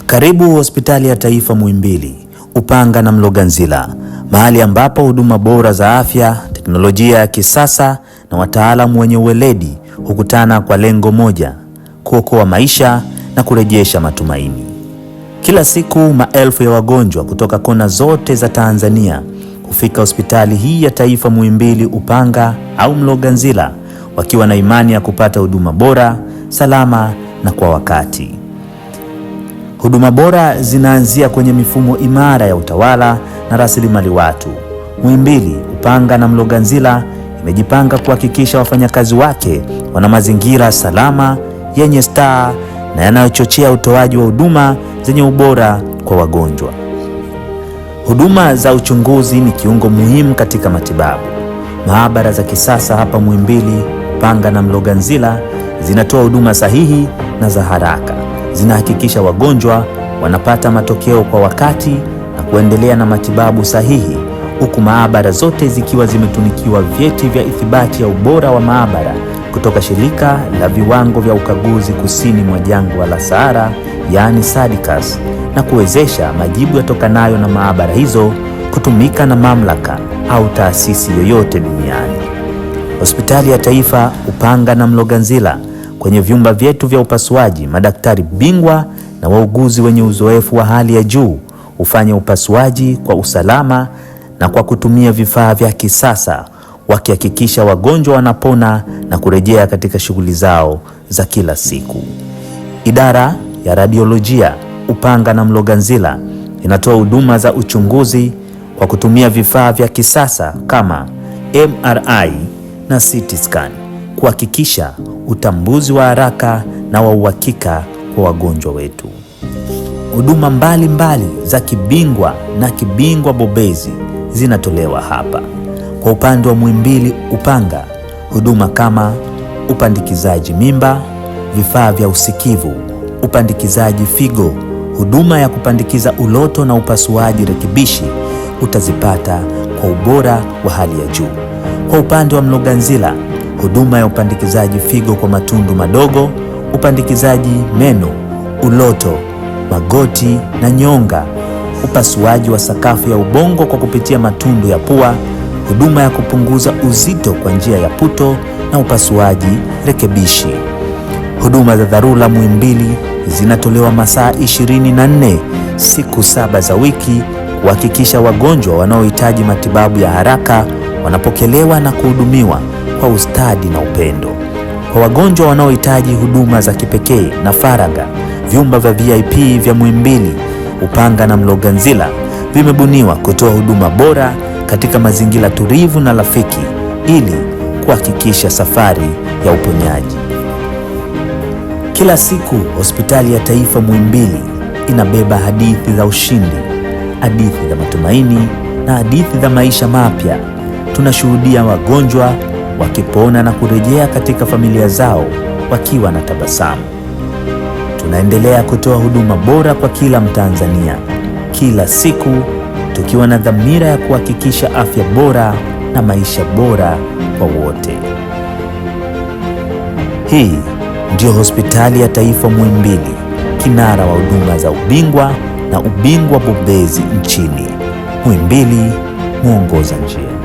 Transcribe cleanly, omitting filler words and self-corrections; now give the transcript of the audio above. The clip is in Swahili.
Karibu Hospitali ya Taifa Muhimbili, Upanga na Mloganzila, mahali ambapo huduma bora za afya, teknolojia ya kisasa na wataalamu wenye uweledi hukutana kwa lengo moja: kuokoa maisha na kurejesha matumaini. Kila siku maelfu ya wagonjwa kutoka kona zote za Tanzania hufika hospitali hii ya Taifa Muhimbili, Upanga au Mloganzila wakiwa na imani ya kupata huduma bora, salama na kwa wakati. Huduma bora zinaanzia kwenye mifumo imara ya utawala na rasilimali watu. Muhimbili, Upanga na Mloganzila imejipanga kuhakikisha wafanyakazi wake wana mazingira salama, yenye staa na yanayochochea utoaji wa huduma zenye ubora kwa wagonjwa. Huduma za uchunguzi ni kiungo muhimu katika matibabu. Maabara za kisasa hapa Muhimbili, Upanga na Mloganzila zinatoa huduma sahihi na za haraka. Zinahakikisha wagonjwa wanapata matokeo kwa wakati na kuendelea na matibabu sahihi, huku maabara zote zikiwa zimetunikiwa vyeti vya ithibati ya ubora wa maabara kutoka Shirika la Viwango vya Ukaguzi Kusini mwa Jangwa la Sahara, yaani SADCAS, na kuwezesha majibu yatokanayo na maabara hizo kutumika na mamlaka au taasisi yoyote duniani. Hospitali ya Taifa, Upanga na Mloganzila, kwenye vyumba vyetu vya upasuaji, madaktari bingwa na wauguzi wenye uzoefu wa hali ya juu hufanya upasuaji kwa usalama na kwa kutumia vifaa vya kisasa, wakihakikisha wagonjwa wanapona na kurejea katika shughuli zao za kila siku. Idara ya radiolojia, Upanga na Mloganzila inatoa huduma za uchunguzi kwa kutumia vifaa vya kisasa kama MRI na CT scan, kuhakikisha utambuzi wa haraka na wa uhakika kwa wagonjwa wetu. Huduma mbalimbali za kibingwa na kibingwa bobezi zinatolewa hapa. Kwa upande wa Muhimbili, Upanga, huduma kama upandikizaji mimba, vifaa vya usikivu, upandikizaji figo, huduma ya kupandikiza uloto na upasuaji rekebishi utazipata kwa ubora wa hali ya juu. Kwa upande wa Mloganzila, huduma ya upandikizaji figo kwa matundu madogo, upandikizaji meno, uloto, magoti na nyonga, upasuaji wa sakafu ya ubongo kwa kupitia matundu ya pua, huduma ya kupunguza uzito kwa njia ya puto na upasuaji rekebishi. Huduma za dharura Muhimbili zinatolewa masaa 24, siku 7 za wiki, kuhakikisha wagonjwa wanaohitaji matibabu ya haraka wanapokelewa na kuhudumiwa kwa ustadi na upendo. Kwa wagonjwa wanaohitaji huduma za kipekee na faragha, vyumba vya VIP vya Muhimbili, Upanga na Mloganzila vimebuniwa kutoa huduma bora katika mazingira tulivu na rafiki ili kuhakikisha safari ya uponyaji. Kila siku Hospitali ya Taifa Muhimbili inabeba hadithi za ushindi, hadithi za matumaini na hadithi za maisha mapya. Tunashuhudia wagonjwa wakipona na kurejea katika familia zao wakiwa na tabasamu. Tunaendelea kutoa huduma bora kwa kila Mtanzania, kila siku tukiwa na dhamira ya kuhakikisha afya bora na maisha bora kwa wote. Hii ndio Hospitali ya Taifa Muhimbili, kinara wa huduma za ubingwa na ubingwa bobezi nchini. Muhimbili, muongoza njia.